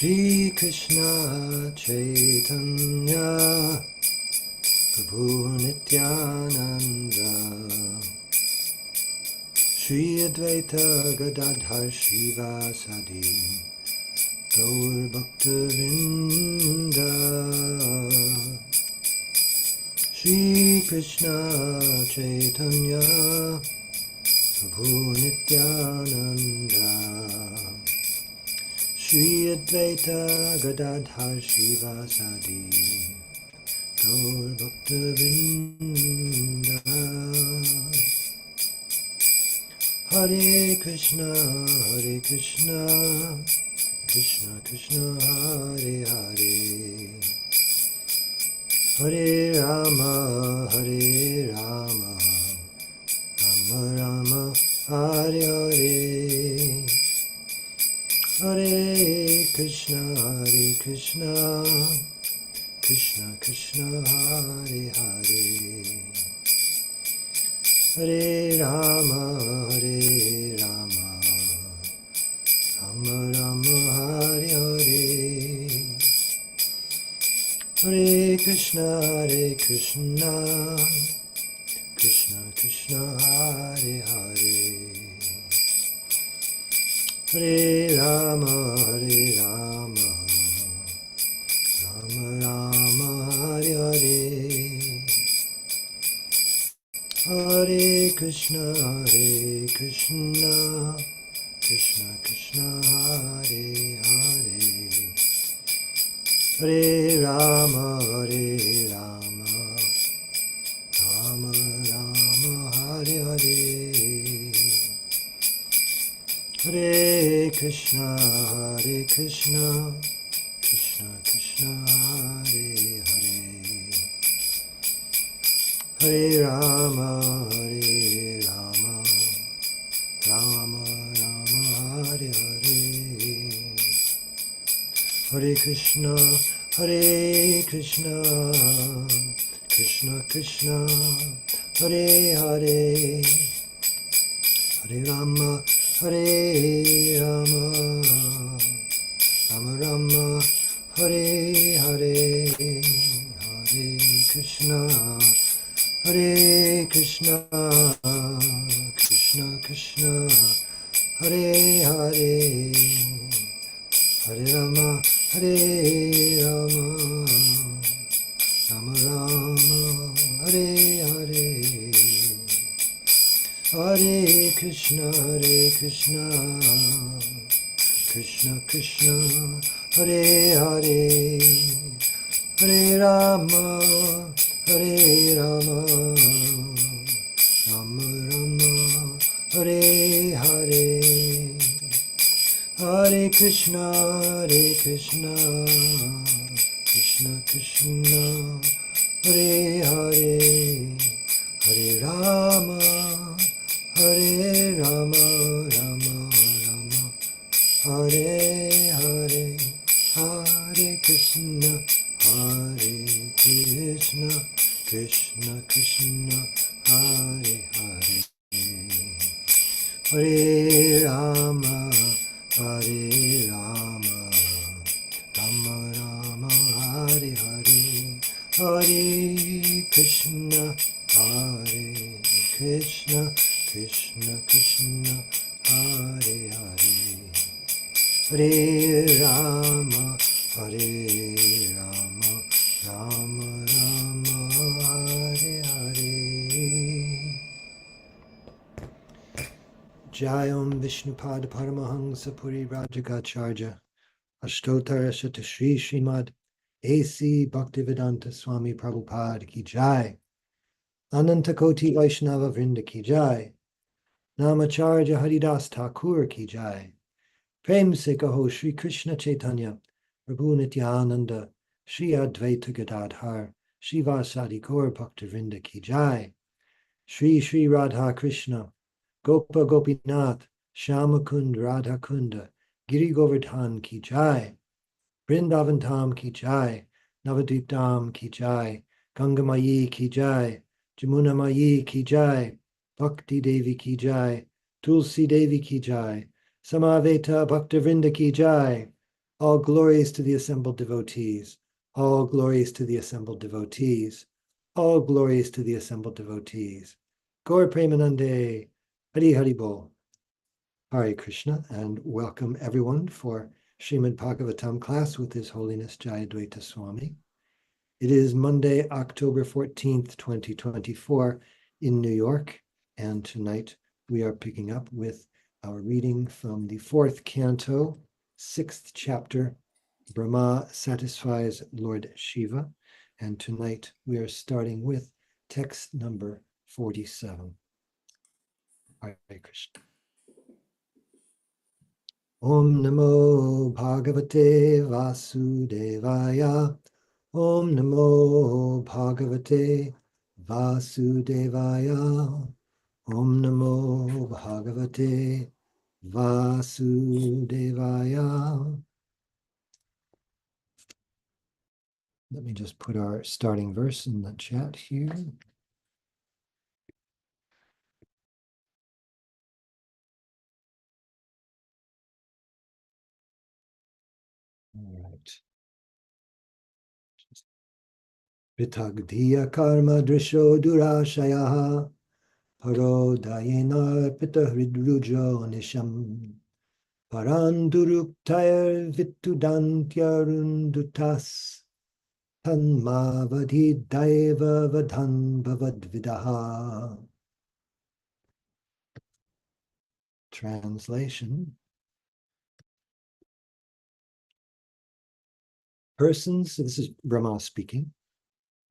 Shri Krishna Chaitanya Prabhu Nityananda Shri Advaita Gadadhar Shivasadi Gaur Bhaktavinda Shri Krishna Chaitanya Prabhu Nityananda Shri Advaita Gadadhar Shivasadi Gaur Bhaktavinda Hare Krishna Krishna Krishna Hare Hare Hare Rama Rama Rama Hare Hare Hare Krishna Krishna Krishna Hare Hare Hare Rama Rama Rama Hare Hare Hare Krishna Krishna Krishna Hare Hare Hare Rama Rama Rama Hare Hare Hare Krishna Krishna Krishna Hare Hare Hare Rama Rama Rama Hare Hare Hare Krishna Krishna Hare Hare Hare Rama Rama Hare Hare Hare Krishna Krishna Krishna Hare Hare Hare Rama Rama Rama Hare Hare Hare Krishna Krishna Hare Hare Hare Rama Rama Rama Hare Hare Hare Krishna Krishna Hare Hare Hare Rama Rama Rama Hare Hare Hare Krishna Krishna Hare Hare Hare Rama Rama Hare Hare Hare Krishna Krishna Hare Hare Hare Rama Rama Rama Hare Hare Hare Krishna Krishna Hare Hare Hare Rama Rama Hare Hare Jayam Vishnupada Paramahansa Puri Rajagacharya Ashtotarasya Shri Srimad A.C. Bhaktivedanta Swami Prabhupada Ki Jai Ananta Koti Vaishnava Vrinda Ki Jai Namacharya Haridas Thakur Ki Jai Prem Se Kaho Shri Krishna Chaitanya Prabhu Nityananda Shri Advaita Gadadhar Shivasadi Gaur Bhaktivinoda Ki Jai Shri Radha Krishna Gopa Gopinath Shyamakund Radha Kunda Giri Govardhan Ki Jai Vrindavan Dham Ki Jai Navadvip Dham Ki Jai Gangamayi Ki Jai Jamuna Mayi Ki Jai Bhakti Devi Ki Jai Tulsi Devi Ki Jai Samaveta Bhaktivinoda Ki Jai All glories to the assembled devotees. All glories to the assembled devotees. All glories to the assembled devotees. Gaur Premanande, Hari Hari Bol. Hare Krishna, and welcome everyone for Srimad Bhagavatam class with His Holiness Jayadvaita Swami. It is Monday, October 14th, 2024 in New York, and tonight we are picking up with our reading from the fourth canto, sixth chapter, Brahma Satisfies Lord Shiva, and tonight we are starting with text number 47. Hare Krishna. Om Namo Bhagavate Vasudevaya. Om Namo Bhagavate Vasudevaya. Om Namo Bhagavate Vasudevaya. Let me just put our starting verse in the chat here. All right. Pritagdiya karma drisho durashayaha paro dayena pitahridrujo nisham paranduruktair vitudantyarundutas tanmavadhi daiva vadhan bhavadvidaha. Translation. Persons, this is Brahma speaking,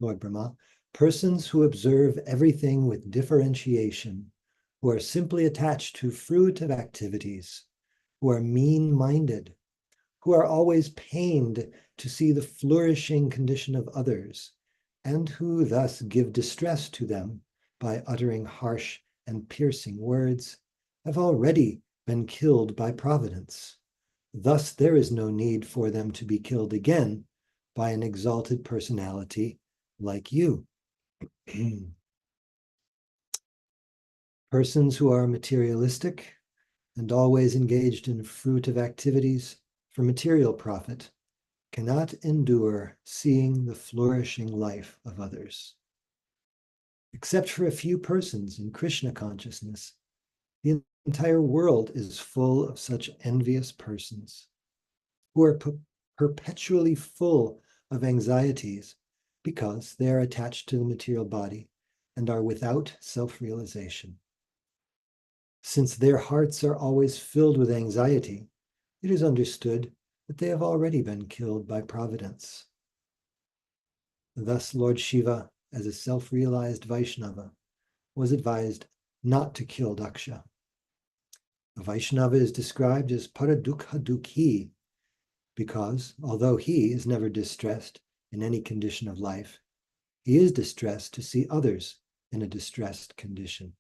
Lord Brahma, persons who observe everything with differentiation, who are simply attached to fruitive activities, who are mean-minded, who are always pained to see the flourishing condition of others, and who thus give distress to them by uttering harsh and piercing words, have already been killed by providence. Thus, there is no need for them to be killed again by an exalted personality like you. Persons who are materialistic and always engaged in fruitive activities for material profit cannot endure seeing the flourishing life of others. Except for a few persons in Krishna consciousness, the entire world is full of such envious persons who are perpetually full of anxieties because they are attached to the material body and are without self-realization. Since their hearts are always filled with anxiety, it is understood that they have already been killed by providence. Thus, Lord Shiva, as a self-realized Vaishnava, was advised not to kill Daksha. A Vaishnava is described as paradukha dukhi because, although he is never distressed in any condition of life, he is distressed to see others in a distressed condition.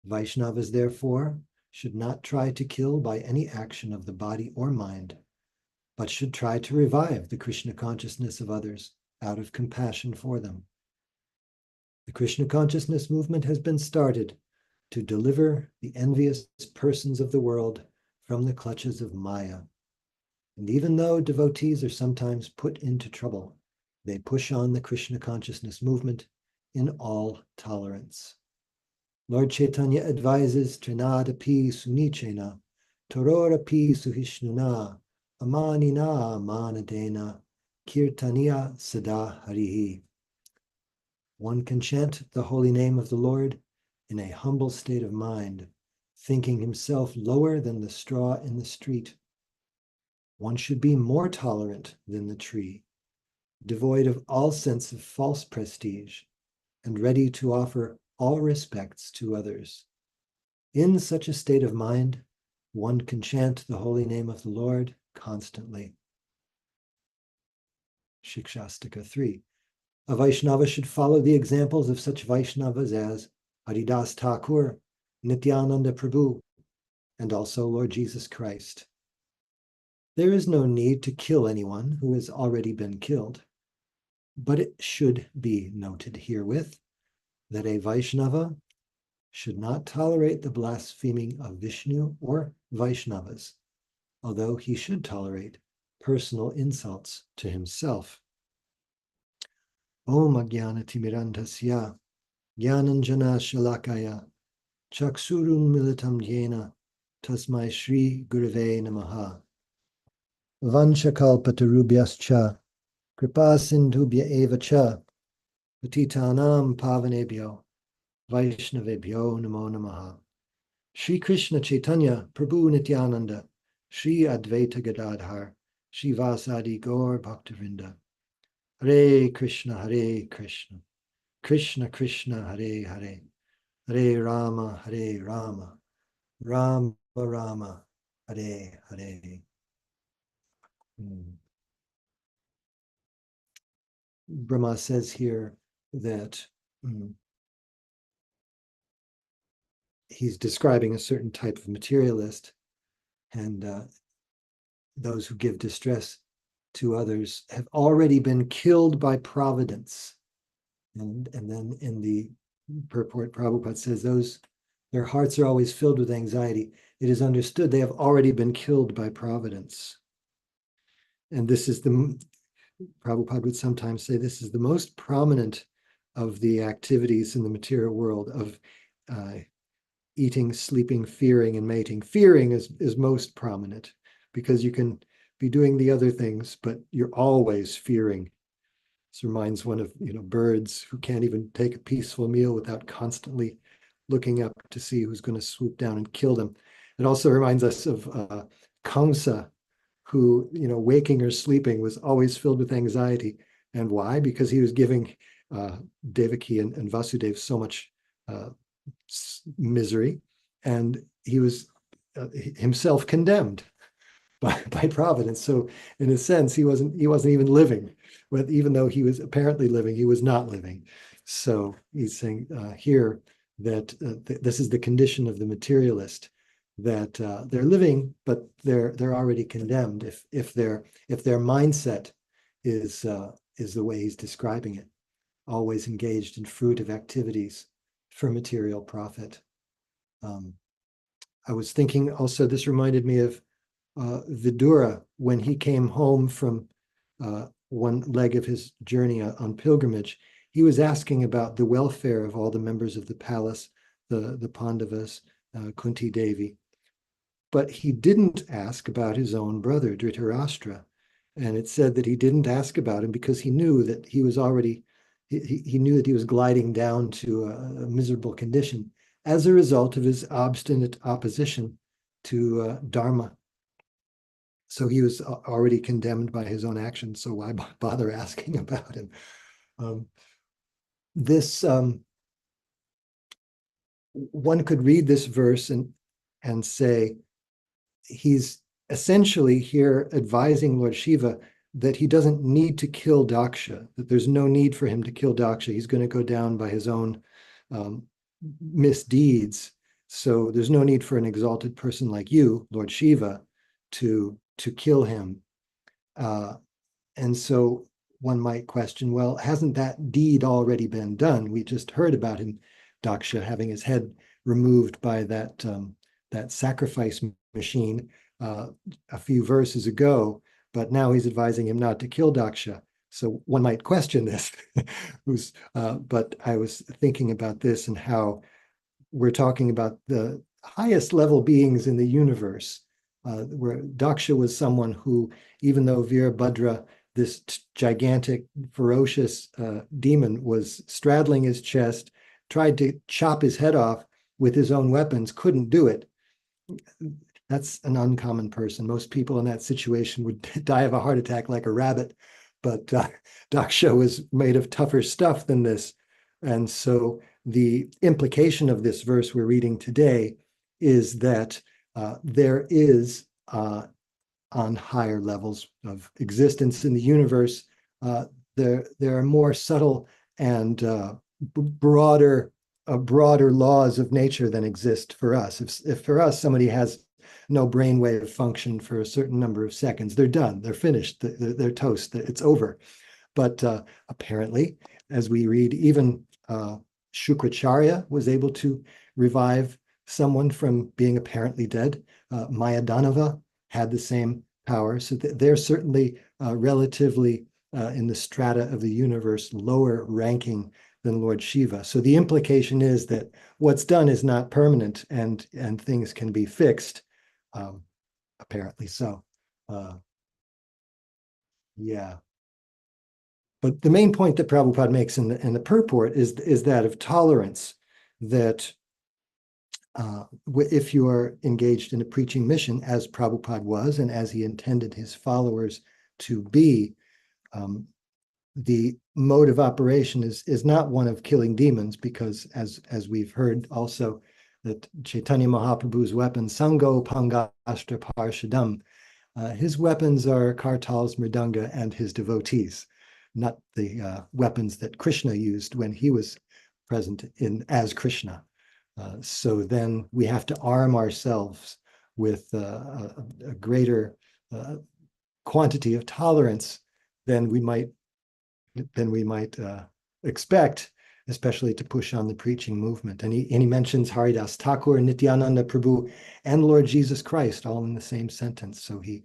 Vaishnavas, therefore, should not try to kill by any action of the body or mind, but should try to revive the Krishna consciousness of others out of compassion for them. The Krishna consciousness movement has been started to deliver the envious persons of the world from the clutches of Maya. And even though devotees are sometimes put into trouble, they push on the Krishna consciousness movement in all tolerance. Lord Chaitanya advises Trinadapi Sunichena, Tororapi Suhishnuna, Amanina Manadena, Kirtaniya Sada Harihi. One can chant the holy name of the Lord in a humble state of mind, thinking himself lower than the straw in the street. One should be more tolerant than the tree, devoid of all sense of false prestige, and ready to offer all respects to others. In such a state of mind, one can chant the holy name of the Lord constantly. Shikshastika 3. A Vaishnava should follow the examples of such Vaishnavas as Haridas Thakur, Nityananda Prabhu, and also Lord Jesus Christ. There is no need to kill anyone who has already been killed, but it should be noted herewith that a Vaishnava should not tolerate the blaspheming of Vishnu or Vaishnavas, although he should tolerate personal insults to himself. Om Ajnanatimirandhasya Jnananjana Shalakaya Chaksurum Militam Yena Tasmai Shri Gurave Namaha. Vanchakalpatarubhyascha Kripa Sindhubhya Eva Cha Patitanam Pavanebhyo Vaishnavebhyo Namo Namaha. Shri Krishna Chaitanya Prabhu Nityananda Shri Advaita Gadadhar Shri Vasadi Gaur Bhaktivinoda. Hare Krishna, Krishna Krishna, Hare Hare, Hare Rama, Rama Rama, Hare Hare. Brahma says here that he's describing a certain type of materialist, and those who give distress to others have already been killed by providence. And then in the purport, Prabhupada says their hearts are always filled with anxiety. It is understood they have already been killed by providence. And this is Prabhupada would sometimes say, this is the most prominent of the activities in the material world of eating, sleeping, fearing, and mating. Fearing is most prominent because you can be doing the other things, but you're always fearing. This reminds one of birds who can't even take a peaceful meal without constantly looking up to see who's going to swoop down and kill them. It also reminds us of Kamsa, who, waking or sleeping, was always filled with anxiety. And why? Because he was giving Devaki and Vasudev so much misery, and he was himself condemned by providence. So in a sense, he wasn't even living. But even though he was apparently living, he was not living. So he's saying here that this is the condition of the materialist, that they're living, but they're already condemned if their mindset is the way he's describing it, always engaged in fruitive activities for material profit. I was thinking also, this reminded me of Vidura when he came home from one leg of his journey on pilgrimage. He was asking about the welfare of all the members of the palace, the Pandavas, Kunti Devi, but he didn't ask about his own brother Dhritarashtra. And it said that he didn't ask about him because he knew that he was already he knew that he was gliding down to a miserable condition as a result of his obstinate opposition to Dharma. So he was already condemned by his own actions. So why bother asking about him? One could read this verse and say he's essentially here advising Lord Shiva that he doesn't need to kill Daksha, that there's no need for him to kill Daksha. He's going to go down by his own misdeeds. So there's no need for an exalted person like you, Lord Shiva, to kill him. And so one might question, well, hasn't that deed already been done? We just heard about him, Daksha, having his head removed by that sacrifice machine a few verses ago, but now he's advising him not to kill Daksha. So one might question this. But I was thinking about this and how we're talking about the highest level beings in the universe, where Daksha was someone who, even though Virabhadra, this gigantic, ferocious demon, was straddling his chest, tried to chop his head off with his own weapons, couldn't do it. That's an uncommon person. Most people in that situation would die of a heart attack like a rabbit, but Daksha was made of tougher stuff than this. And so the implication of this verse we're reading today is that there is, on higher levels of existence in the universe, there are more subtle and broader laws of nature than exist for us. If for us somebody has no brainwave function for a certain number of seconds, they're done, they're finished, they're toast, it's over. But apparently, as we read, even Shukracharya was able to revive someone from being apparently dead. Mayadanava had the same power. So they're certainly relatively in the strata of the universe lower ranking than Lord Shiva. So the implication is that what's done is not permanent, and things can be fixed. Apparently so. Yeah. But the main point that Prabhupada makes in the purport is that of tolerance, that if you are engaged in a preaching mission, as Prabhupada was, and as he intended his followers to be, the mode of operation is not one of killing demons, because as we've heard also, that Chaitanya Mahaprabhu's weapon, Sango Pangastra Parshadam, his weapons are kartals, mridanga, and his devotees, not the weapons that Krishna used when he was present as Krishna. So then we have to arm ourselves with a greater quantity of tolerance than we might expect, especially to push on the preaching movement. And he mentions Haridas Thakur, Nityananda Prabhu, and Lord Jesus Christ all in the same sentence. So he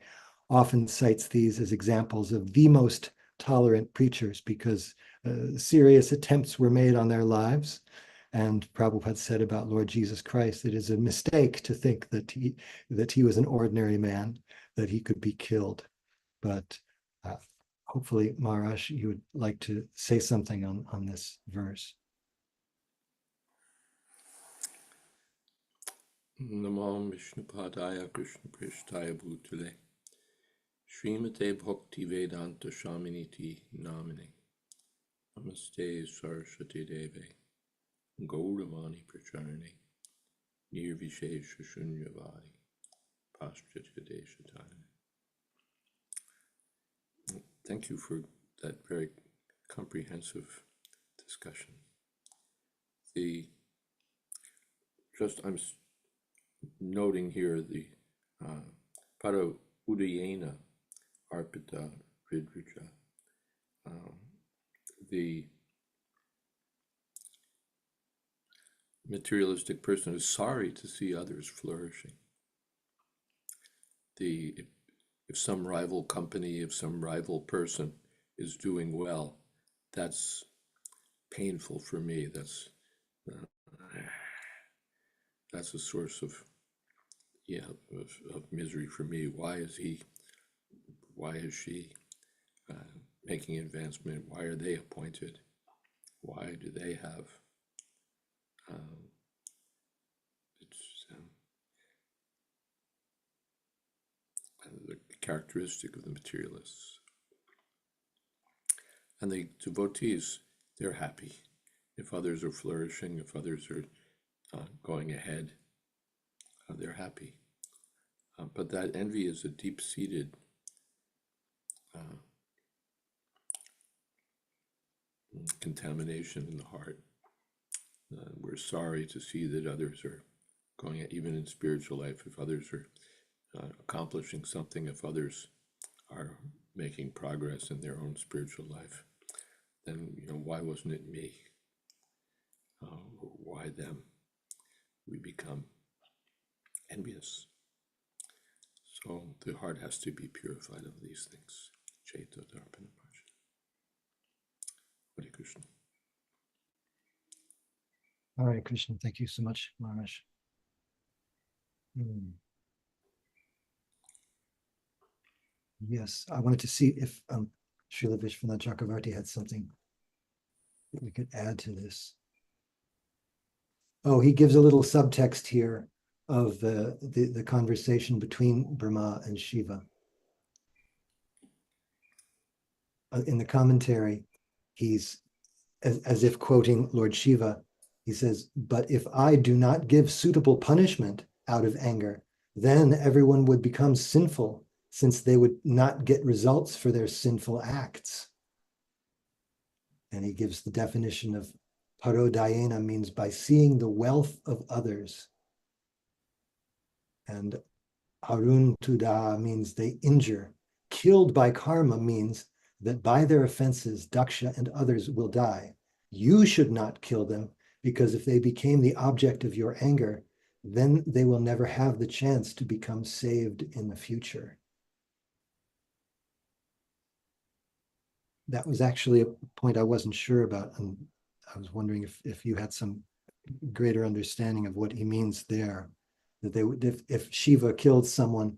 often cites these as examples of the most tolerant preachers, because serious attempts were made on their lives. And Prabhupada said about Lord Jesus Christ, it is a mistake to think that he was an ordinary man, that he could be killed. But hopefully, Maharaj, you would like to say something on this verse. Namo Vishnupadaya Krishna Prishtaya Bhutale Srimate Bhakti Vedanta Shaminiti Namine Namaste Saraswati Deve Gauravani Pracharane Nirvishesha Shunyavadi Paschatya Deshataya. Thank you for that very comprehensive discussion. I'm noting here the Para Udayena Arpita Ridrija, the materialistic person is sorry to see others flourishing. If some rival company, if some rival person is doing well, that's painful for me. That's a source of misery for me. Why is she making advancement? Why are they appointed? Why do they have the characteristic of the materialists? And the devotees, they're happy if others are flourishing, if others are going ahead, they're happy. But that envy is a deep-seated contamination in the heart. We're sorry to see that others are going, even in spiritual life, if others are accomplishing something, if others are making progress in their own spiritual life, then why wasn't it me? Why them? We become envious. So the heart has to be purified of these things. Hare Krishna. Hare Krishna. Thank you so much, Maharaj. Yes, I wanted to see if Srila Vishwanath Chakravarti had something that we could add to this. Oh, he gives a little subtext here of the conversation between Brahma and Shiva. In the commentary, he's as if quoting Lord Shiva. He says, "But if I do not give suitable punishment out of anger, then everyone would become sinful, since they would not get results for their sinful acts." And he gives the definition of parodayena, means by seeing the wealth of others. And aruntuda means they injure. Killed by karma means that by their offenses, Daksha and others will die. You should not kill them, because if they became the object of your anger, then they will never have the chance to become saved in the future. That was actually a point I wasn't sure about, and I was wondering if you had some greater understanding of what he means there. That they would, if Shiva killed someone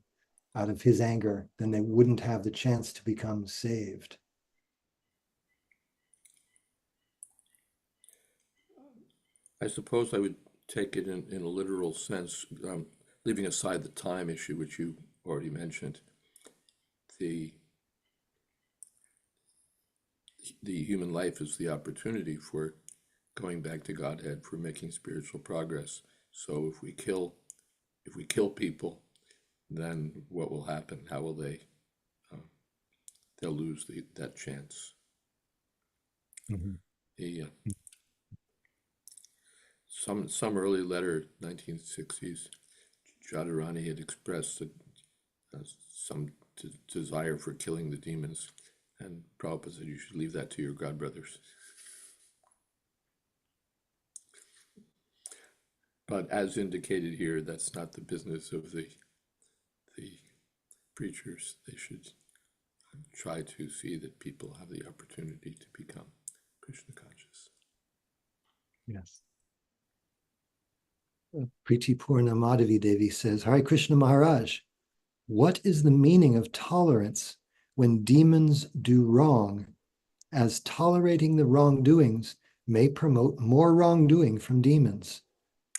out of his anger, then they wouldn't have the chance to become saved. I suppose I would take it in a literal sense, leaving aside the time issue, which you already mentioned. The human life is the opportunity for going back to Godhead, for making spiritual progress. So if we kill people, then what will happen? How will they? They'll lose that chance. The some early letter, 1960s, Jadharani had expressed some desire for killing the demons, and Prabhupada said you should leave that to your godbrothers. But as indicated here, that's not the business of the preachers. They should try to see that people have the opportunity to become Krishna conscious. Yes. Priti Purna Madhavi Devi says, Hare Krishna Maharaj, what is the meaning of tolerance when demons do wrong, as tolerating the wrongdoings may promote more wrongdoing from demons?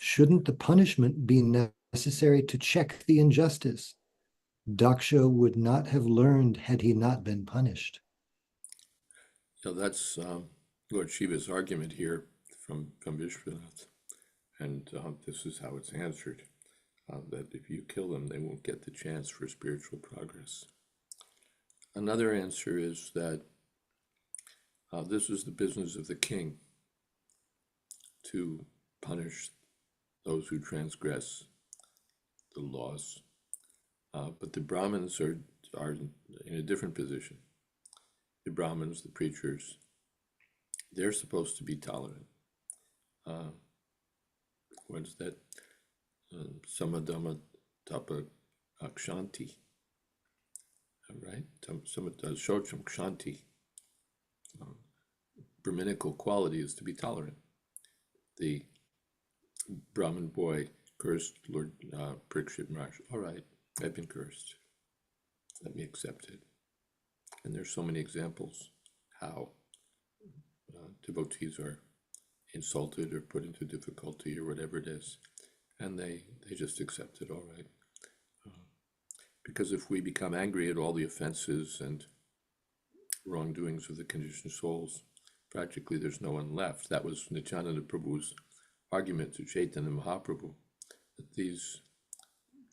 Shouldn't the punishment be necessary to check the injustice? Daksha would not have learned had he not been punished. So that's Lord Shiva's argument here from Vishwanath. And this is how it's answered, that if you kill them, they won't get the chance for spiritual progress. Another answer is that this is the business of the king, to punish those who transgress the laws. But the Brahmins are in a different position. The Brahmins, the preachers, they're supposed to be tolerant. What is that? Samadhamma tapa kshanti. Right? Shocham kshanti. Brahminical quality is to be tolerant. The Brahmin boy cursed Lord Parikshit Maharaj. All right, I've been cursed. Let me accept it. And there's so many examples how devotees are insulted or put into difficulty or whatever it is, and they just accept it. All right, because if we become angry at all the offenses and wrongdoings of the conditioned souls, practically there's no one left. That was Nityananda Prabhu's argument to Chaitanya Mahaprabhu, that these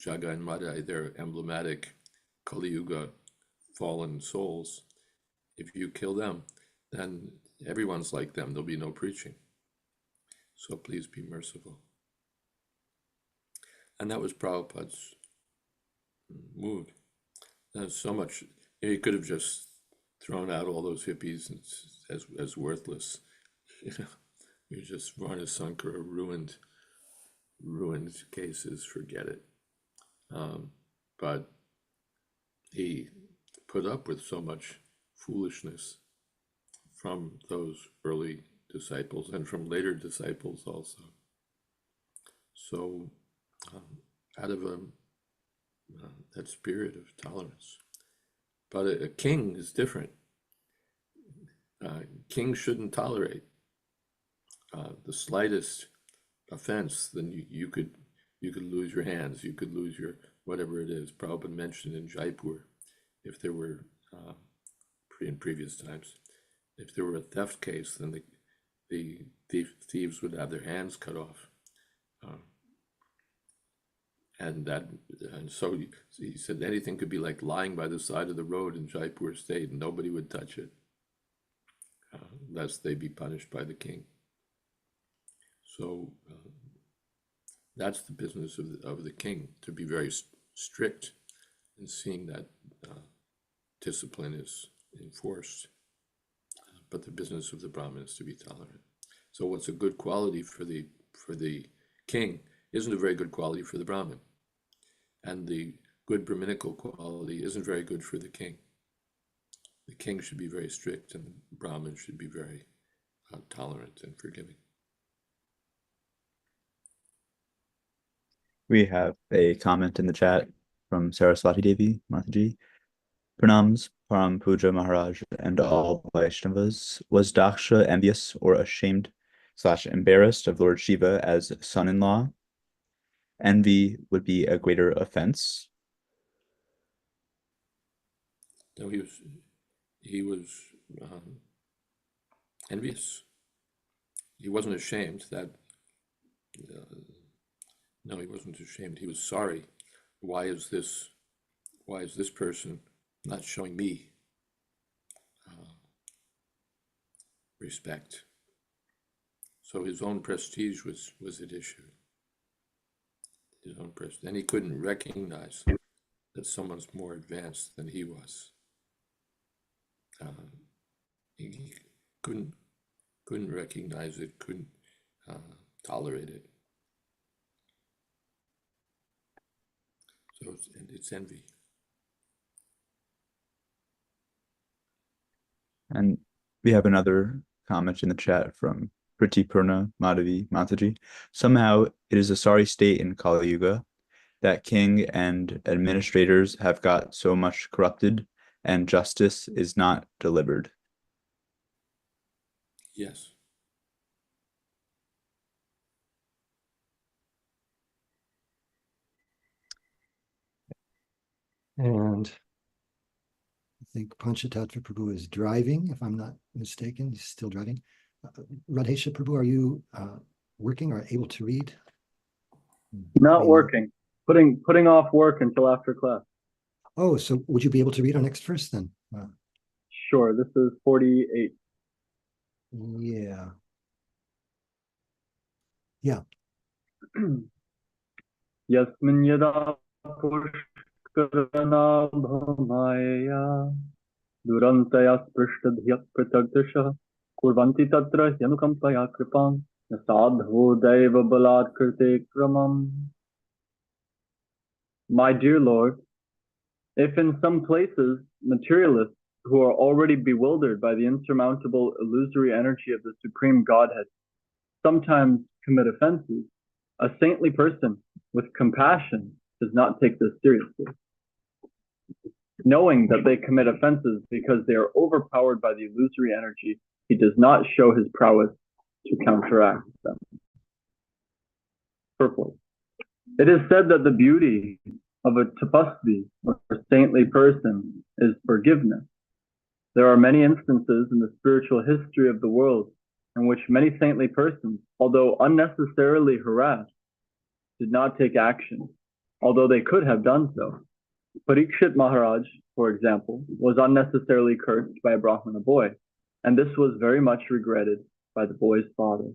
Jaga and Madhai, they're emblematic Kali Yuga fallen souls. If you kill them, then everyone's like them. There'll be no preaching. So please be merciful. And that was Prabhupada's mood. There's so much, he could have just thrown out all those hippies as worthless. You just Varna Sankara ruined cases, forget it. But he put up with so much foolishness from those early disciples and from later disciples also. So out of that spirit of tolerance. But a king is different. Kings shouldn't tolerate the slightest offense. Then you could lose your hands. You could lose your whatever it is. Prabhupada mentioned in Jaipur, if there were in previous times, if there were a theft case, then the thieves would have their hands cut off. And so he said anything could be like lying by the side of the road in Jaipur state, and nobody would touch it, lest they be punished by the king. So that's the business of the king, to be very strict in seeing that discipline is enforced. But the business of the Brahmin is to be tolerant. So what's a good quality for the king isn't a very good quality for the Brahmin. And the good Brahminical quality isn't very good for the king. The king should be very strict, and the Brahmin should be very tolerant and forgiving. We have a comment in the chat from Saraswati Devi, Mataji. Pranams, Param Puja Maharaj, and all Vaishnavas. Was Daksha envious or ashamed/embarrassed of Lord Shiva as son-in-law? Envy would be a greater offense. No, he was envious. He wasn't ashamed. No, he wasn't ashamed. He was sorry. Why is this person not showing me respect? So his own prestige was at issue. His own prestige. And he couldn't recognize that someone's more advanced than he was. He couldn't recognize it, couldn't tolerate it. So it's envy. And we have another comment in the chat from Priti Purna Madhavi Mataji. Somehow it is a sorry state in Kali Yuga that king and administrators have got so much corrupted and justice is not delivered. Yes. And I think Panchatattva Prabhu is driving, if I'm not mistaken. He's still driving. Radhesha Prabhu, are you working or able to read? Not working. Putting off work until after class. Oh, so would you be able to read our next verse then? Sure, this is 48. Yeah. Yasmin yada pushkarana bhamaya durantaya sprashtadhyat pratagdasha kurvanti tatra yanukampaya kripam nasadho daiva balad krite kramam. My dear Lord, if in some places materialists who are already bewildered by the insurmountable illusory energy of the Supreme Godhead sometimes commit offenses, a saintly person with compassion does not take this seriously. Knowing that they commit offenses because they are overpowered by the illusory energy, he does not show his prowess to counteract them. Purport. It is said that the beauty of a tapasvi, or saintly person, is forgiveness. There are many instances in the spiritual history of the world in which many saintly persons, although unnecessarily harassed, did not take action, although they could have done so. Parikshit Maharaj, for example, was unnecessarily cursed by a Brahmana boy, and this was very much regretted by the boy's father.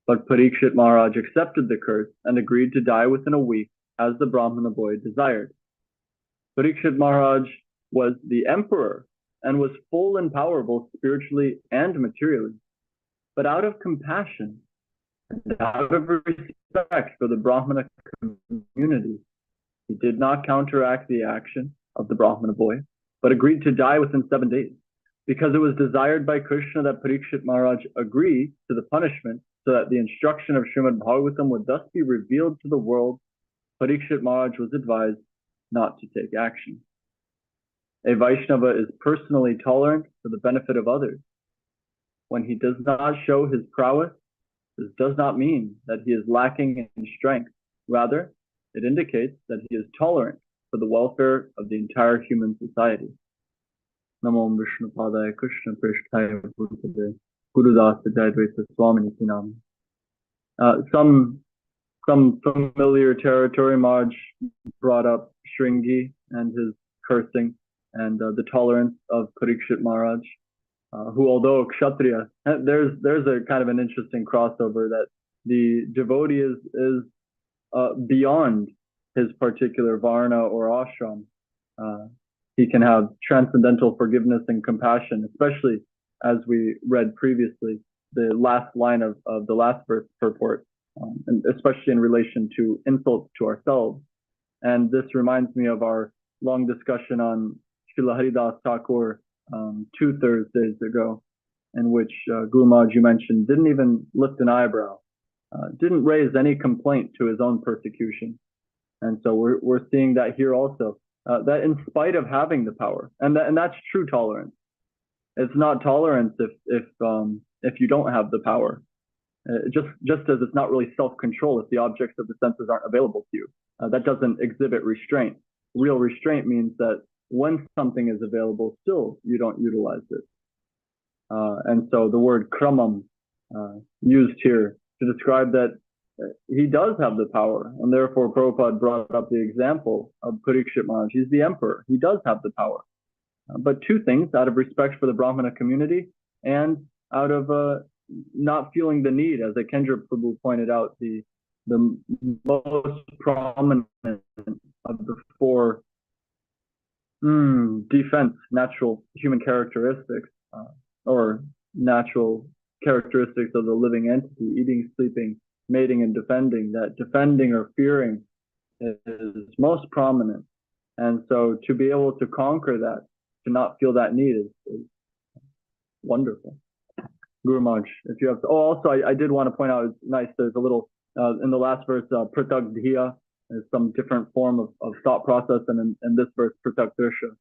But Parikshit Maharaj accepted the curse and agreed to die within a week as the Brahmana boy desired. Parikshit Maharaj was the emperor and was full and powerful spiritually and materially. But out of compassion and out of respect for the Brahmana community, he did not counteract the action of the Brahmana boy, but agreed to die within 7 days. Because it was desired by Krishna that Parikshit Maharaj agree to the punishment so that the instruction of Srimad Bhagavatam would thus be revealed to the world, Parikshit Maharaj was advised not to take action. A Vaishnava is personally tolerant for the benefit of others. When he does not show his prowess, this does not mean that he is lacking in strength. Rather, it indicates that he is tolerant for the welfare of the entire human society. Namo Vishnu Padaya Krishna Prishtaya Bhutade Gurudasa Jayadvaita Swami Nami. Some familiar territory, Maharaj brought up Shringi and his cursing and the tolerance of Parikshit Maharaj, who, although a Kshatriya, there's a kind of an interesting crossover that the devotee is beyond his particular varna or ashram. He can have transcendental forgiveness and compassion, especially as we read previously, the last line of the last verse purport, and especially in relation to insults to ourselves. And this reminds me of our long discussion on Srila Haridas Thakur 2 Thursdays ago, in which Guru Maharaj, you mentioned, didn't even lift an eyebrow, didn't raise any complaint to his own persecution. And so we're seeing that here also, that in spite of having the power, and that's true tolerance. It's not tolerance if you don't have the power. Just as it's not really self-control if the objects of the senses aren't available to you. That doesn't exhibit restraint. Real restraint means that when something is available, still you don't utilize it. And so the word kramam used here to describe that he does have the power, and therefore Prabhupada brought up the example of Parikshit Maharaj. He's the emperor. He does have the power. But two things, out of respect for the Brahmana community and out of not feeling the need, as Kendra Prabhu pointed out, the most prominent of the 4 defense, natural human characteristics, or natural characteristics of the living entity, eating, sleeping, mating, and defending, that defending or fearing is most prominent. And so to be able to conquer that, to not feel that need is wonderful. Guru Maharaj, if you have to, also I did want to point out, it's nice, there's a little, in the last verse, pratak dhiya is some different form of thought process, and in this verse, pratak drisha,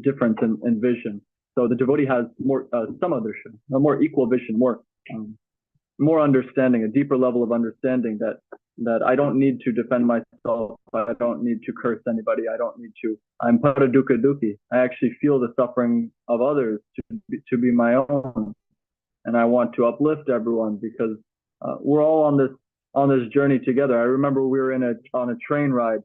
difference in vision. So the devotee has more, samadrisha, a more equal vision, more understanding, a deeper level of understanding that I don't need to defend myself, I don't need to curse anybody, I'm paradukha dukhi. I actually feel the suffering of others to be my own. And I want to uplift everyone because we're all on this journey together. I remember we were on a train ride,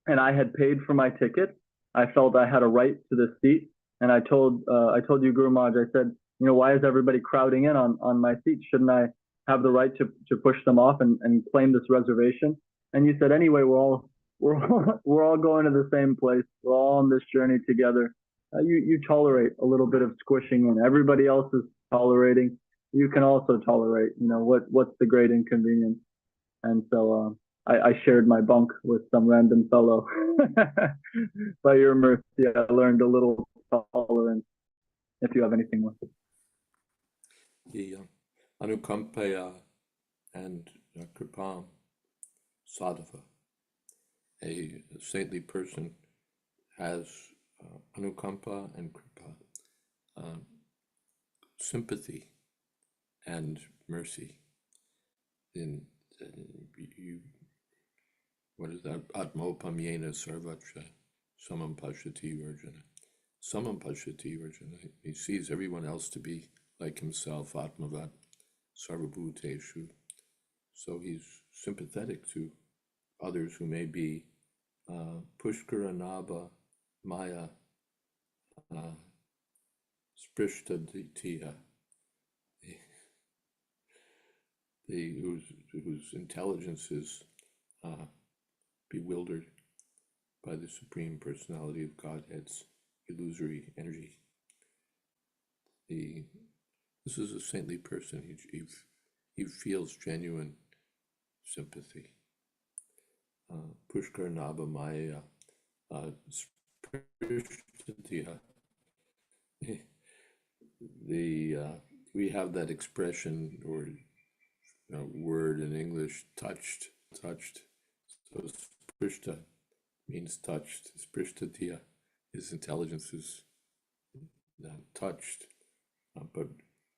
and I had paid for my ticket. I felt I had a right to the seat, and I told you, Guru Maharaj, I said, why is everybody crowding in on my seat? Shouldn't I have the right to push them off and claim this reservation? And you said, anyway, we're all going to the same place. We're all on this journey together. You tolerate a little bit of squishing when everybody else is tolerating. You can also tolerate, what's the great inconvenience? And so I shared my bunk with some random fellow. By your mercy, I learned a little tolerance. If you have anything more. The Anukampaya and Kripam Sadhava, a saintly person, has Anukampa and Kripa, sympathy and mercy. What is that? Atmopamyena sarvatra samam pashyati varjana. Samam pashyati varjana. He sees everyone else to be like himself, atmavat sarvabhuteshu. So he's sympathetic to others who may be pushkara nabha maya sprishta ditya, whose intelligence is bewildered by the Supreme Personality of Godhead's illusory energy. This is a saintly person. He feels genuine sympathy. Pushkar Nabha Maya we have that expression or word in English, touched. So sprishta means touched. Sprishtatya, his intelligence is touched, but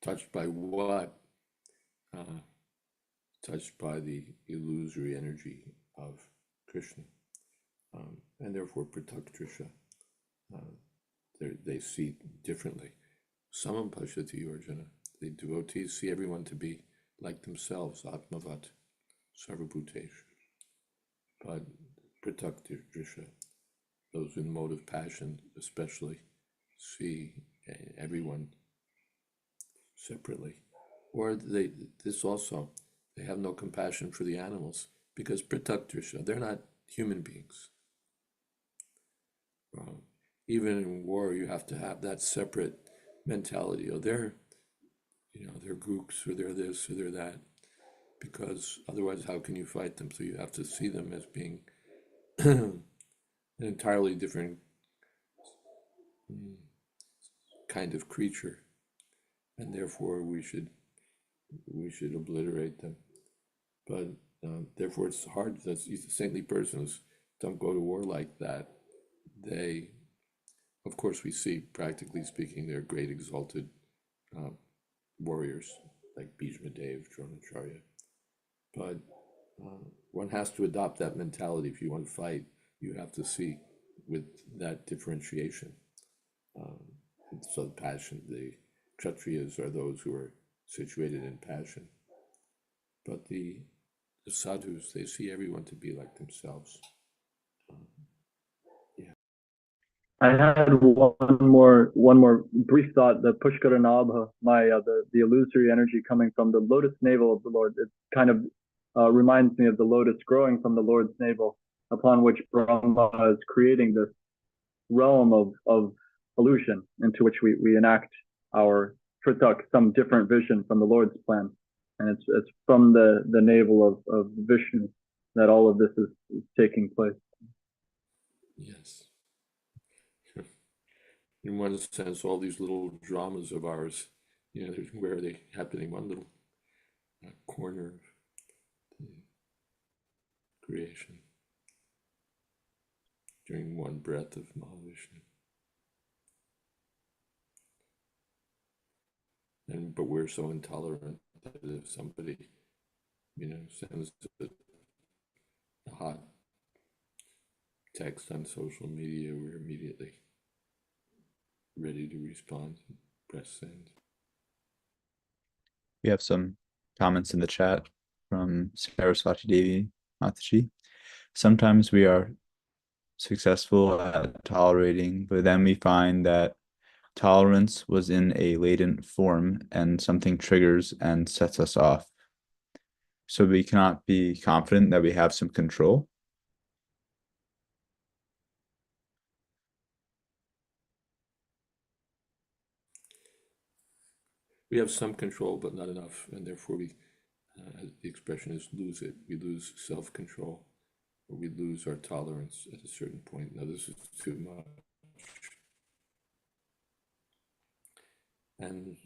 touched by what? Touched by the illusory energy of Krishna, and therefore pratakdrisha. They see differently. Samam pashyati Arjuna. The devotees see everyone to be like themselves, atmavat sarvabhuteshu. But pratakdrisha, those in mode of passion especially, see everyone separately. Or they have no compassion for the animals because pratakdrisha, they're not human beings. Even in war, you have to have that separate mentality. They're gooks, or they're this, or they're that, because otherwise how can you fight them? So you have to see them as being an entirely different kind of creature, and therefore we should obliterate them. But therefore it's hard. These saintly persons don't go to war like that. They, of course, we see, practically speaking, they're great exalted warriors like Bhishma Dev, Dronacharya. But one has to adopt that mentality. If you want to fight, you have to see with that differentiation. So the passion, the Kshatriyas are those who are situated in passion. But the sadhus, they see everyone to be like themselves. I had one more brief thought. The Pushkara Nabha Maya, the illusory energy coming from the lotus navel of the Lord. It kind of reminds me of the lotus growing from the Lord's navel, upon which Brahma is creating this realm of illusion into which we enact our Tritak, some different vision from the Lord's plan. And it's from the navel of Vishnu that all of this is taking place. Yes. In one sense, all these little dramas of ours, where are they happening? One little corner of the creation during one breath of Mahavishnu. But we're so intolerant that if somebody, sends a hot text on social media, we're immediately ready to respond and press send. We have some comments in the chat from Saraswati Devi Mataji. Sometimes we are successful at tolerating, but then we find that tolerance was in a latent form and something triggers and sets us off. So we cannot be confident that we have some control. We have some control, but not enough, and therefore we, the expression is lose it. We lose self-control, or we lose our tolerance at a certain point. Now this is too much. And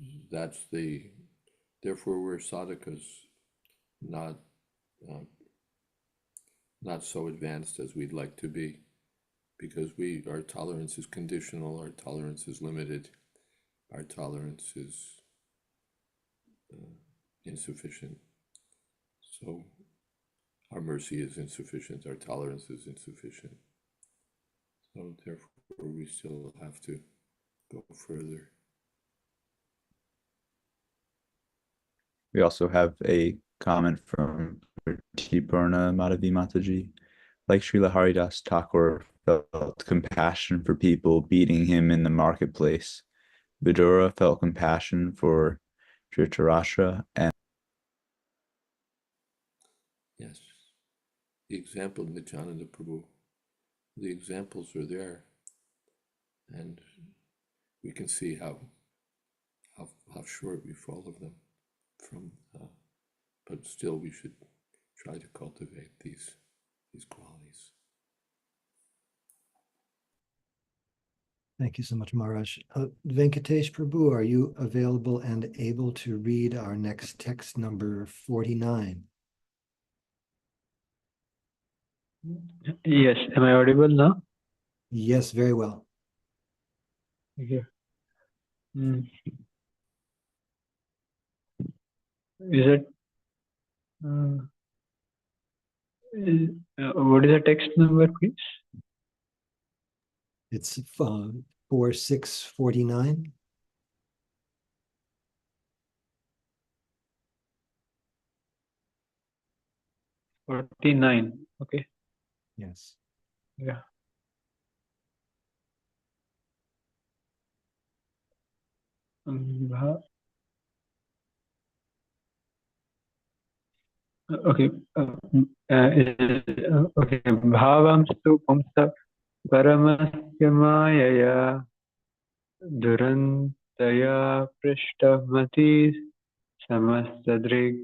therefore we're sadhakas, not so advanced as we'd like to be, because our tolerance is conditional, our tolerance is limited, our tolerance is insufficient. So our mercy is insufficient, our tolerance is insufficient. So therefore we still have to go further. We also have a comment from Purna Madhavi Mataji. Like Srila Haridas Thakur felt compassion for people beating him in the marketplace, Vidura felt compassion for Dhritarashtra and Yes, the example of Nityananda Prabhu, the examples are there, and we can see how short we fall of them but still we should try to cultivate these qualities. Thank you so much, Maharaj. Venkatesh Prabhu, are you available and able to read our next text, number 49? Yes, am I audible now? Yes, very well. Okay. Is it what is the text number, please? It's 4649. $49. Okay. Yes. Yeah. Okay. Okay. Bhavam stu pumsa paramasya mayaya durantaya prishtamati samastadrig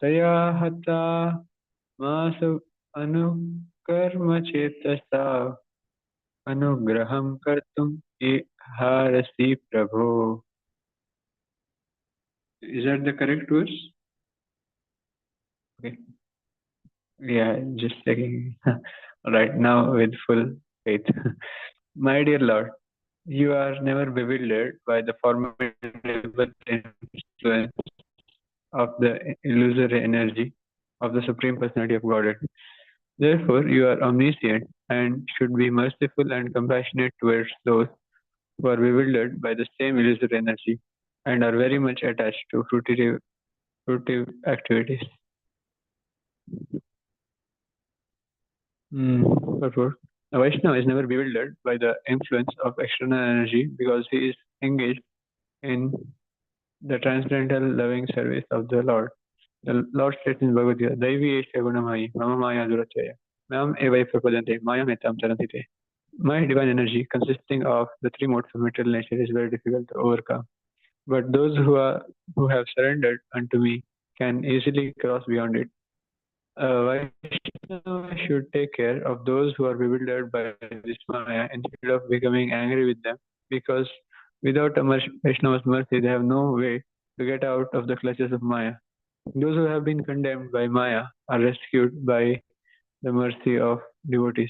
Taya hata masu anukarma chetasa anugraham kartum harasi prabho. Is that the correct verse? Okay. Yeah, just checking. Right now with full faith. My dear Lord, you are never bewildered by the formidable influence of the illusory energy of the Supreme Personality of Godhead. Therefore, you are omniscient and should be merciful and compassionate towards those who are bewildered by the same illusory energy and are very much attached to fruitive activities. Therefore, a Vaishnava is never bewildered by the influence of external energy because he is engaged in the transcendental loving service of the Lord. The Lord states in Bhagavad Gita, Daivi esha gunamayi, mama maya durachaya, mam evai prapadante, maya metam tarantite. My divine energy, consisting of the three modes of material nature, is very difficult to overcome. But those who have surrendered unto me can easily cross beyond it. Vaishnava should take care of those who are bewildered by this Maya instead of becoming angry with them, because without a Vaishnava's mercy, they have no way to get out of the clutches of Maya. Those who have been condemned by Maya are rescued by the mercy of devotees.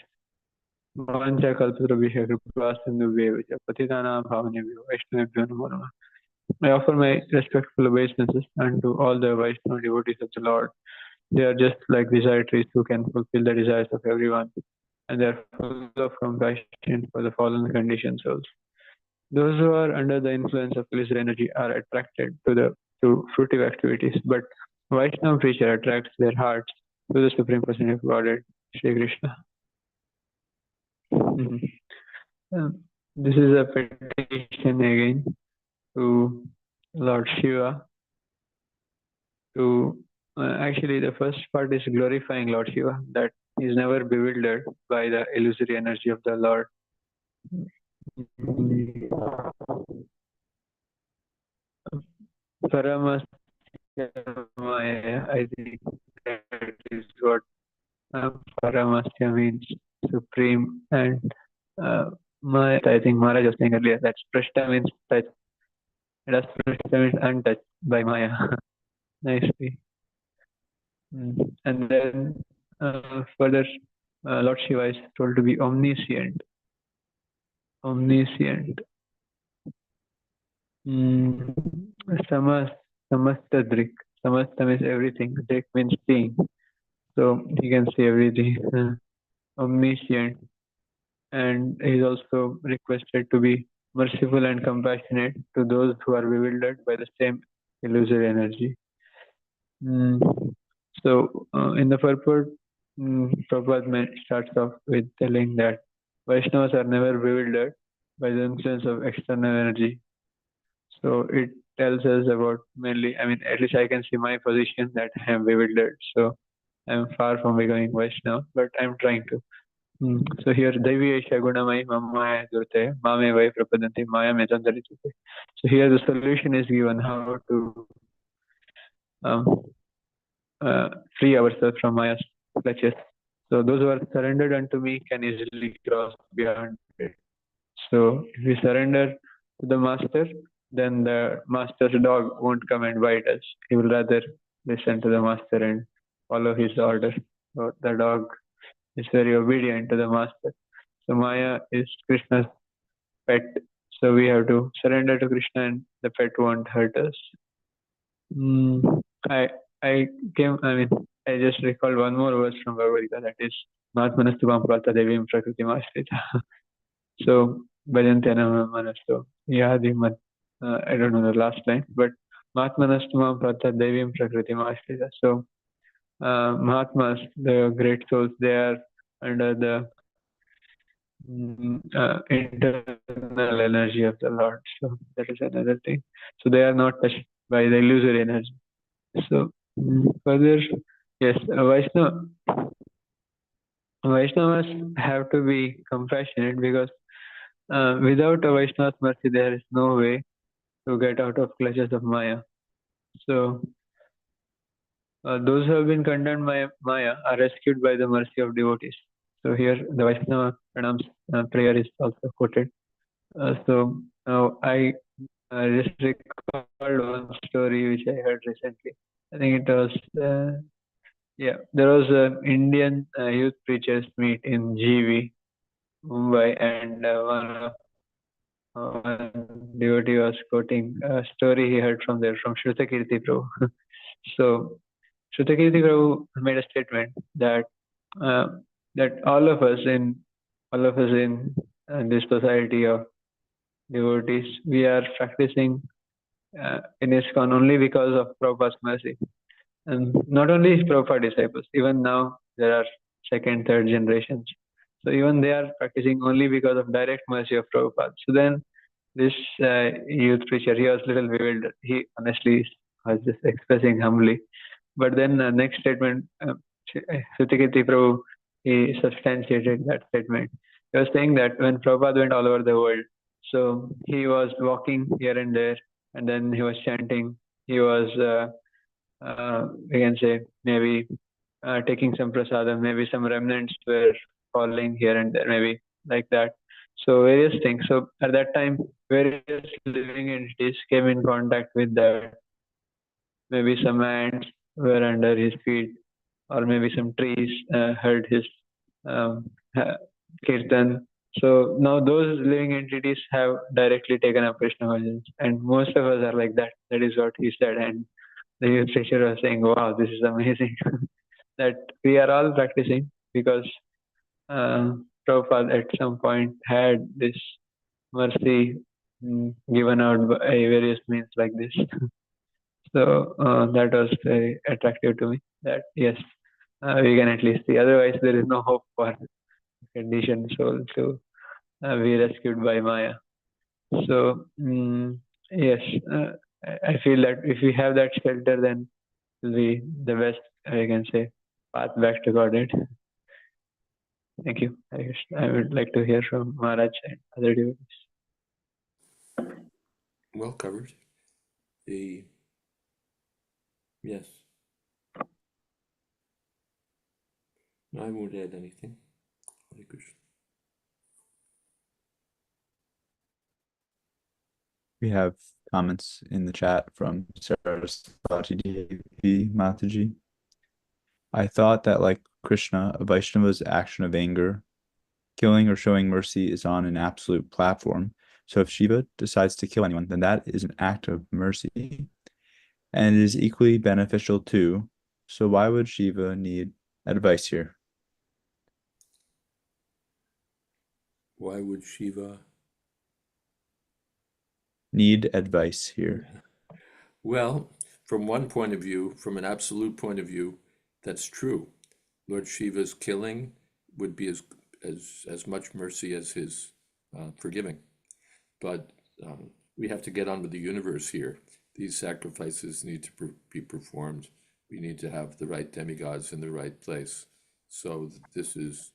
Vancha kalpatarubhishya kripasindhubhyev cha patitanam bhavanebhyo Vaishnavebhyo namo namah. I offer my respectful obeisances unto all the Vaishnava devotees of the Lord. They are just like desire trees who can fulfill the desires of everyone, and they are full of compassion for the fallen conditioned souls. Those who are under the influence of illusory energy are attracted to fruitive activities, but Vaishnava preacher attracts their hearts to the Supreme Personality of Godhead, Shri Krishna. This is a petition again to Lord Shiva. Actually, the first part is glorifying Lord Shiva, that he is never bewildered by the illusory energy of the Lord. Paramasya Maya, I think that is what Paramasya means, supreme, and Maya, I think Maharaj was saying earlier, that Prashta means touch. It Prashta means untouched by Maya. Nicely. And then further, Lord Shiva is told to be omniscient. Omniscient. Samastadrik. Samasta means everything. Drik means seeing. So he can see everything. Omniscient. And he is also requested to be merciful and compassionate to those who are bewildered by the same illusory energy. So in the purport, Prabhupada starts off with telling that Vaishnavas are never bewildered by the influence of external energy. So it tells us about mainly, I mean, at least I can see my position that I am bewildered. So I am far from becoming Vaishnava, but I am trying to. So here, Daivi Esha Gunamai Mamaya Durte, Mame Vai Prapadanti Maya Metandarite. So here the solution is given how to free ourselves from Maya's clutches. So those who are surrendered unto me can easily cross beyond it. So if we surrender to the master, then the master's dog won't come and bite us. He will rather listen to the master and follow his order. So the dog is very obedient to the master. So Maya is Krishna's pet. So we have to surrender to Krishna and the pet won't hurt us. I just recalled one more verse from Bhagavad Gita, that is Matmanastubam Prata Devim Prakritim Ashrita. So Bhajantyana Manasto Yadimat, I don't know the last line, but Matmanastubam Prata Devim Prakritim Ashrita. So Mahatmas, the great souls, they are under the internal energy of the Lord. So that is another thing. So they are not touched by the illusory energy. So further, yes, Vaishnavas have to be compassionate because without a Vaishnava's mercy, there is no way to get out of clutches of Maya. So, those who have been condemned by Maya are rescued by the mercy of devotees. So here the Vaishnava Pranam's prayer is also quoted. So I just recalled one story which I heard recently. I think it was there was an Indian youth preachers meet in GV, Mumbai, and one devotee was quoting a story he heard from there from Shrutakirti Prabhu. So Shrutakirti Prabhu made a statement that uh, that all of us in this society of devotees, we are practicing in ISKCON only because of Prabhupada's mercy. And not only Prabhupada disciples, even now there are second, third generations. So even they are practicing only because of direct mercy of Prabhupada. So then this youth preacher, he was a little bewildered. He honestly was just expressing humbly. But then next statement, Sutikirti Prabhu, he substantiated that statement. He was saying that when Prabhupada went all over the world, so he was walking here and there, and then he was chanting. He was, we can say, maybe taking some prasadam, maybe some remnants were falling here and there, maybe like that. So various things. So at that time, various living entities came in contact with that. Maybe some ants were under his feet, or maybe some trees heard his um, kirtan. So now those living entities have directly taken up Krishna consciousness, and most of us are like that. That is what he said, and the youth teacher was saying, "Wow, this is amazing." That we are all practicing because Prabhupada at some point had this mercy given out by various means like this. So that was very attractive to me. That yes, we can at least see. Otherwise, there is no hope for conditioned soul to be rescued by Maya. So yes, I feel that if we have that shelter, then it will be the best, I can say, path back to Godhead. Thank you. I would like to hear from Maharaj and other devotees. Well covered. Yes. No, I won't add anything. Hare Krishna. We have comments in the chat from Saraswati Devi Mataji. I thought that, like Krishna, a Vaishnava's action of anger, killing or showing mercy is on an absolute platform. So if Shiva decides to kill anyone, then that is an act of mercy. And it is equally beneficial too. So why would Shiva need advice here? Why would Shiva need advice here? Well, from one point of view, from an absolute point of view, that's true. Lord Shiva's killing would be as much mercy as his forgiving. But we have to get on with the universe here. These sacrifices need to be performed. We need to have the right demigods in the right place. So this is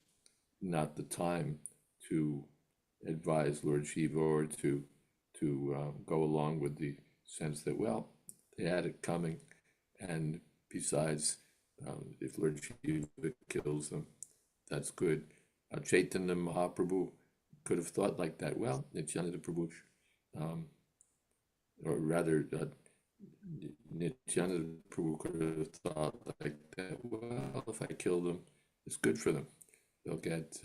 not the time to advise Lord Shiva or to go along with the sense that, well, they had it coming, and besides, if Lord Shiva kills them, that's good. Chaitanya Mahaprabhu could have thought like that. Well, Nityananda Prabhu, or rather, Nityananda Prabhu could have thought like that. Well, if I kill them, it's good for them. They'll get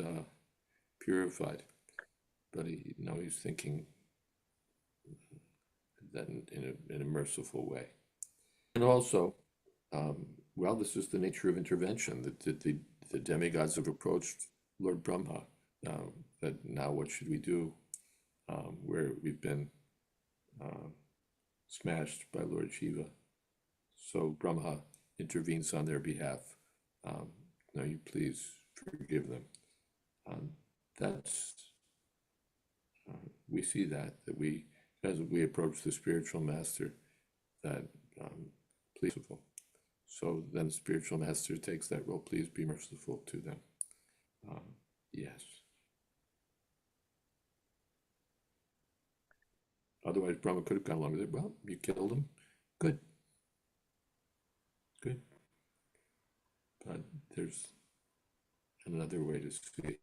purified. But he's thinking that in a merciful way. And also, well, this is the nature of intervention, that the demigods have approached Lord Brahma, that now what should we do, where we've been smashed by Lord Shiva. So Brahma intervenes on their behalf. Now you please forgive them. We see that we, as we approach the spiritual master, that please be merciful. So then the spiritual master takes that role. Please be merciful to them. Yes. Otherwise, Brahma could have gone along with it. Well, you killed him. Good. Good. there's another way to speak.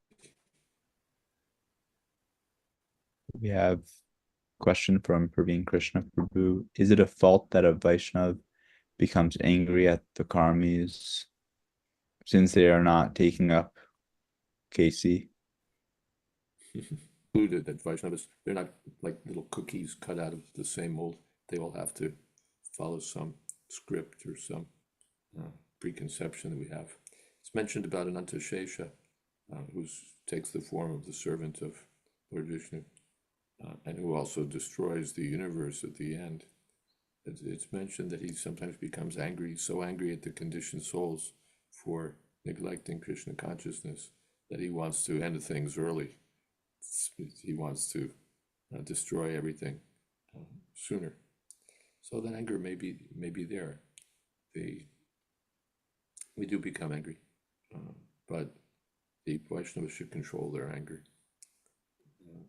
We have a question from Praveen Krishna Prabhu. Is it a fault that a Vaishnav becomes angry at the karmis since they are not taking up KC? Included that Vaishnavas, they're not like little cookies cut out of the same mold. They all have to follow some script or some preconception that we have. It's mentioned about Ananta Shesha, who takes the form of the servant of Lord Vishnu, and who also destroys the universe at the end. It's mentioned that he sometimes becomes angry, so angry at the conditioned souls for neglecting Krishna consciousness that he wants to end things early. He wants to destroy everything sooner. So that anger may be there. We do become angry, but the Vaishnavas should control their anger,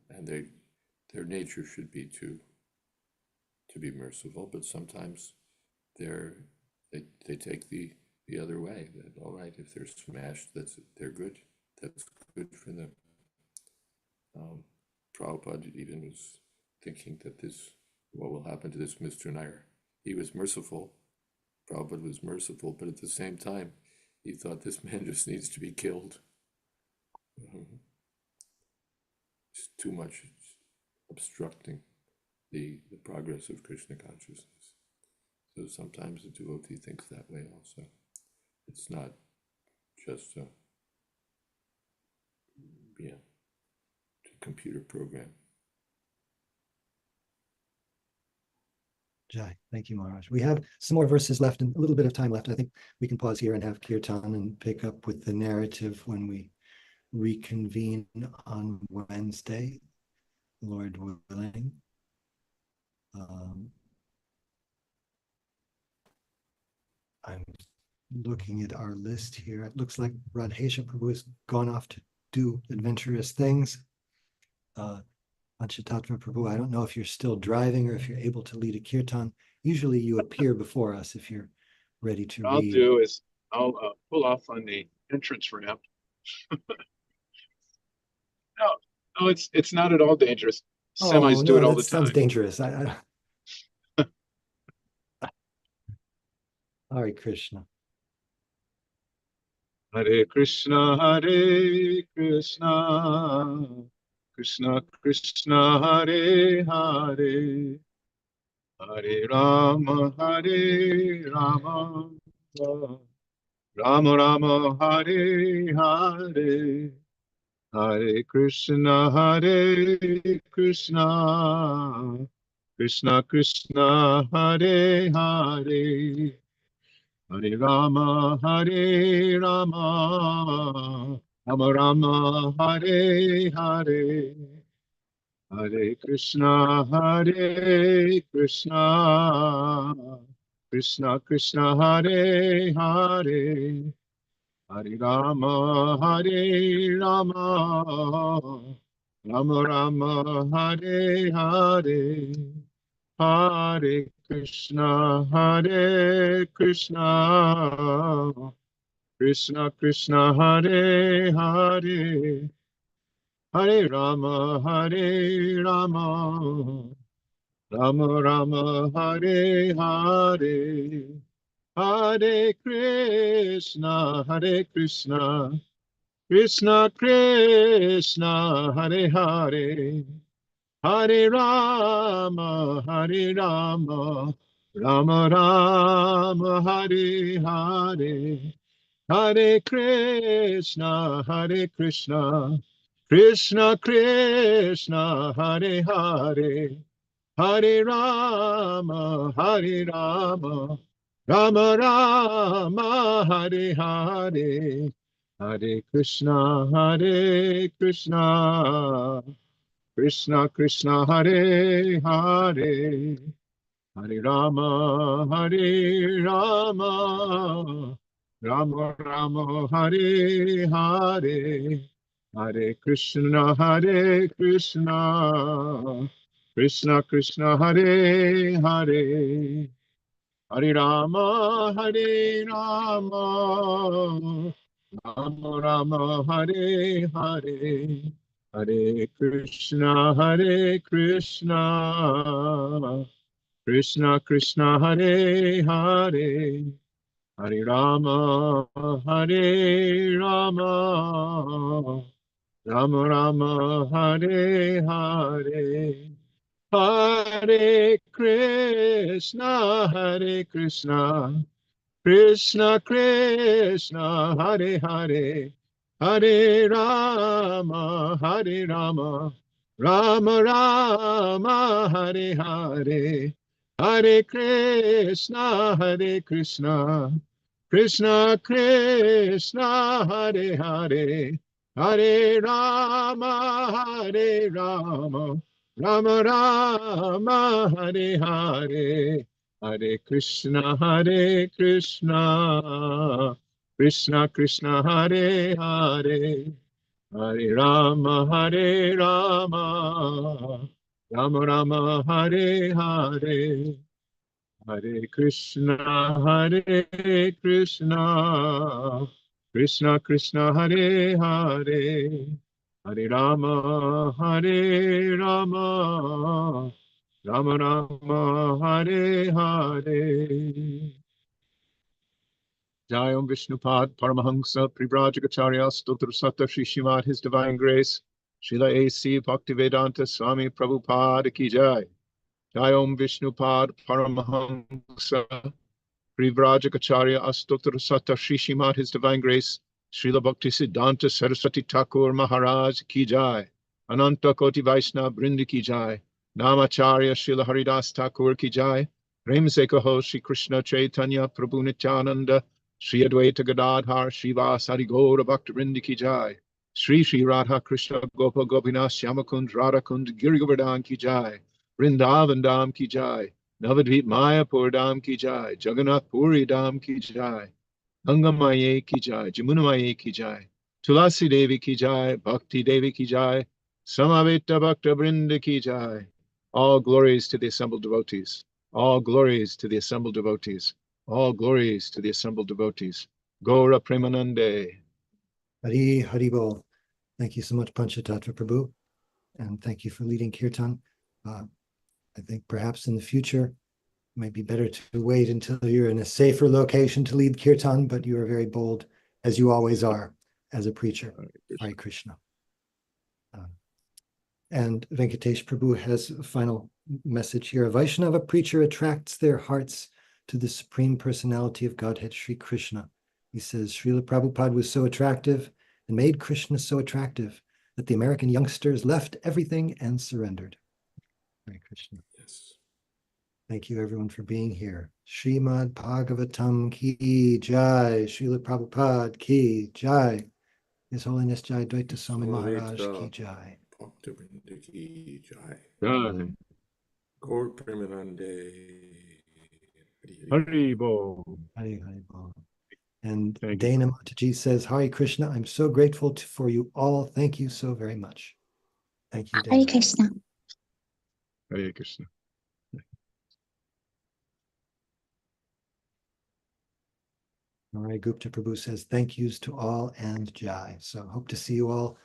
and their nature should be to be merciful. But sometimes they take the other way. That, all right, if they're smashed, they're good. That's good for them. Prabhupada even was thinking that what will happen to this Mr. Nair? He was merciful. Prabhupada was merciful, but at the same time, he thought this man just needs to be killed. It's too much obstructing the progress of Krishna consciousness. So sometimes the devotee thinks that way also. It's not just a computer program. Jai, thank you, Maharaj. We have some more verses left and a little bit of time left. I think we can pause here and have kirtan and pick up with the narrative when we reconvene on Wednesday, Lord willing. I'm looking at our list here. It looks like Radhesha Prabhu has gone off to do adventurous things. Panchatattva Prabhu, I don't know if you're still driving or if you're able to lead a kirtan. Usually you appear before us if you're ready to What read. I'll do is I'll pull off on the entrance ramp. No, it's not at all dangerous. Semis do it all the time. Sounds dangerous. Hare Krishna. Hare Krishna, Hare Krishna, Krishna Krishna, Hare Hare, Hare Rama, Hare Rama, Rama Rama, Hare Hare, Hare Krishna, Hare Krishna, Krishna Krishna, Hare Hare, Hare Rama, Hare Rama, Rama Rama, Hare Hare, Hare Krishna, Hare Krishna, Krishna Krishna, Hare Hare, Hare Rama, Hare Rama, Rama Rama, Hare Hare, Hare Krishna, Hare Krishna, Krishna Krishna, Hare Hare, Hare Rama, Hare Rama, Rama Rama, Hare Hare, Hare Krishna, Hare Krishna, Krishna Krishna, Hare Hare, Hare Rama, Hare Rama, Rama Rama, Hare Hare, Hare Krishna, Hare Krishna, Krishna Krishna, Hare Hare, Hare Rama, Hare Rama, Rama Rama, Hare Hare, Hare Krishna, Hare Krishna, Krishna Krishna, Hare Hare, Hare Rama, Hare Rama, Rama Rama, Hare Hare, Hare Krishna, Hare Krishna, Krishna Krishna, Hare Hare, Hare Rama, Hare Rama, Rama Rama Hare Hare, Hare Krishna, Krishna Krishna Hare Hare, Hare Rama, Rama Rama Hare Hare, Hare Krishna, Krishna Krishna Hare Hare, Hare Rama, Rama Rama Hare Hare, Hare Krishna, Krishna Krishna Hare Hare, Hare Rama, Rama Rama Hare Hare, Hare Krishna, Krishna Krishna Hare Hare, Hare Rama, Rama Rama Hare Hare, Hare Krishna, Krishna Krishna Hare Hare, Hare Rama, Rama Rama Hare Hare. Jayam Vishnupad Paramahamsa Privrajagacharya Stotra Sata Shri Srimad His Divine Grace Srila A.C. Bhaktivedanta Swami Prabhupada Ki Jai. Jayam Vishnupad Paramahamsa Privrajagacharya Astotra Sata Shri Srimad His Divine Grace Srila Bhakti Siddhanta Saraswati Thakur Maharaj Ki Jai. Ananta Koti Vaishnava Brindi Ki Jai. Namacharya Srila Haridas Thakur Ki Jai. Premse Shri Krishna Chaitanya Prabhu Nityananda Shri Advaita Gadadhar Srivasadi Gaura Bhaktivinoda Ki Jai. Shri Radha Krishna Gopa Gopinath Shyamakund Radhakund Giri Govardhan Ki Jai. Vrindavan Dham Ki Jai. Navadvip Mayapur Dham Ki Jai. Jagannath Puri Dham Ki Jai. Ganga Maye Ki Jai. Jamuna Maye Ki Jai. Tulasi Devi Ki Jai. Bhakti Devi Ki Jai. Samaveta Bhakta Vrinda Ki Jai. All glories to the assembled devotees. All glories to the assembled devotees. All glories to the assembled devotees. Gaura Premanande. Hari Hari Bol. Thank you so much, Panchatattva Prabhu, and thank you for leading Kirtan. I think perhaps in the future it might be better to wait until you're in a safer location to lead Kirtan, but you are very bold, as you always are, as a preacher. Hare Krishna. And Venkatesh Prabhu has a final message here. A Vaishnava preacher attracts their hearts to the Supreme Personality of Godhead, Sri Krishna. He says, Srila Prabhupada was so attractive and made Krishna so attractive that the American youngsters left everything and surrendered. Hare Krishna. Yes. Thank you, everyone, for being here. Srimad Bhagavatam ki jai. Srila Prabhupada ki jai. His Holiness Jayadvaita Swami Maharaj ki jai. Bhaktivinoda Ki Jai. Jai. Gaur Premanande. Hari Bo. Hari Hari Bol. And Thank you. Dana Mataji says, Hari Krishna, I'm so grateful for you all. Thank you so very much. Thank you, Dana. Hare Krishna. Hare Krishna. Marai Gupta Prabhu says, thank yous to all and Jai. So hope to see you all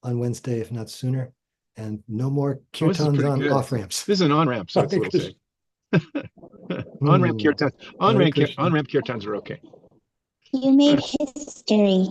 on Wednesday, if not sooner. And no more Oh, this is kirtans pretty on good. off ramps. This is an on-ramp, so it's a Hare little safe. Hmm. On-ramp kirtans. Hare Krishna. On-ramp kirtans are okay. You made history.